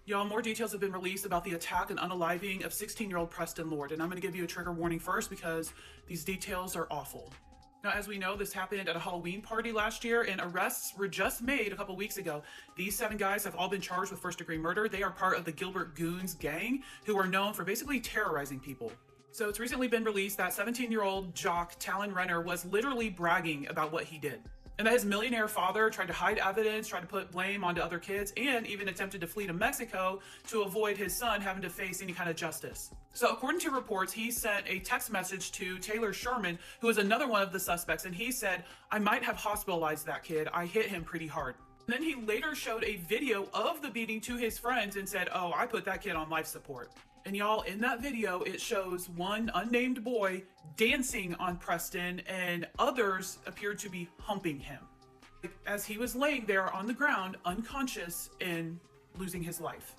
Y'all, more details have been released about the attack and unaliving of 16-year-old Preston Lord, and I'm going to give you a trigger warning first because these details are awful. Now, as we know, this happened at a Halloween party last year, and arrests were just made a couple weeks ago. These 7 guys have all been charged with first-degree murder. They are part of the GILBERT Goons gang, who are known for basically terrorizing people. So it's recently been released that 17-year-old jock Talan Renner was literally bragging about what he did, and that his millionaire father tried to hide evidence, tried to put blame onto other kids, and even attempted to flee to Mexico to avoid his son having to face any kind of justice. So according to reports, he sent a text message to Taylor Sherman, who is another one of the suspects, and he said, "I might have hospitalized that kid. I hit him pretty hard." And then he later showed a video of the beating to his friends and said, "Oh, I put that kid on life support." And y'all, in that video, it shows one unnamed boy dancing on Preston, and others appeared to be humping him as he was laying there on the ground, unconscious and losing his life.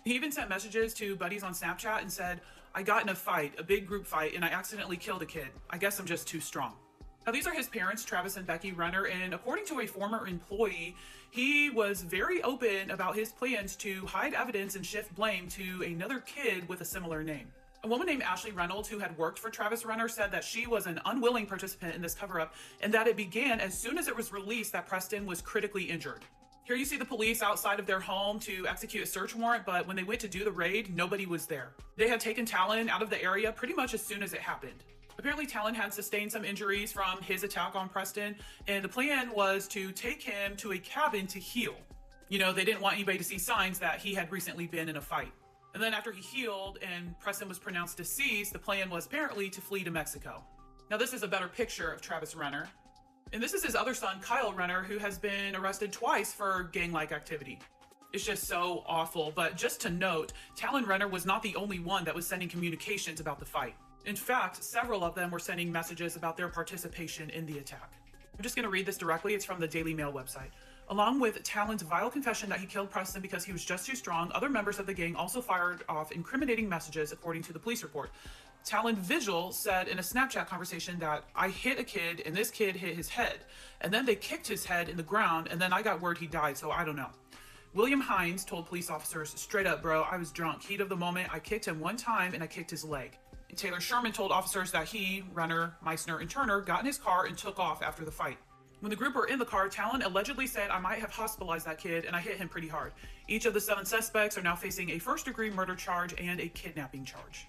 He even sent messages to buddies on Snapchat and said, "I got in a fight, a big group fight, and I accidentally killed a kid. I guess I'm just too strong." Now, these are his parents, Travis and Becky Renner, and according to a former employee, he was very open about his plans to hide evidence and shift blame to another kid with a similar name. A woman named Ashley Reynolds, who had worked for Travis Renner, said that she was an unwilling participant in this cover-up and that it began as soon as it was released that Preston was critically injured. Here you see the police outside of their home to execute a search warrant, but when they went to do the raid, nobody was there. They had taken Talan out of the area pretty much as soon as it happened. Apparently, Talan had sustained some injuries from his attack on Preston, and the plan was to take him to a cabin to heal. You know, they didn't want anybody to see signs that he had recently been in a fight. And then after he healed and Preston was pronounced deceased, the plan was apparently to flee to Mexico. Now, this is a better picture of Travis Renner. And this is his other son, Kyle Renner, who has been arrested twice for gang-like activity. It's just so awful, but just to note, Talan Renner was not the only one that was sending communications about the fight. In fact, several of them were sending messages about their participation in the attack. I'm just going to read this directly. It's from the Daily Mail website. Along with Talan's vile confession that he killed Preston because he was just too strong, other members of the gang also fired off incriminating messages, according to the police report. Talan Vigil said in a Snapchat conversation that, "I hit a kid and this kid hit his head. And then they kicked his head in the ground and then I got word he died, so I don't know." William Hines told police officers, "Straight up, bro, I was drunk. Heat of the moment, I kicked him one time and I kicked his leg." And Taylor Sherman told officers that he, Renner, Meissner, and Turner got in his car and took off after the fight. When the group were in the car, Talan allegedly said, "I might have hospitalized that kid and I hit him pretty hard." Each of the 7 suspects are now facing a first-degree murder charge and a kidnapping charge.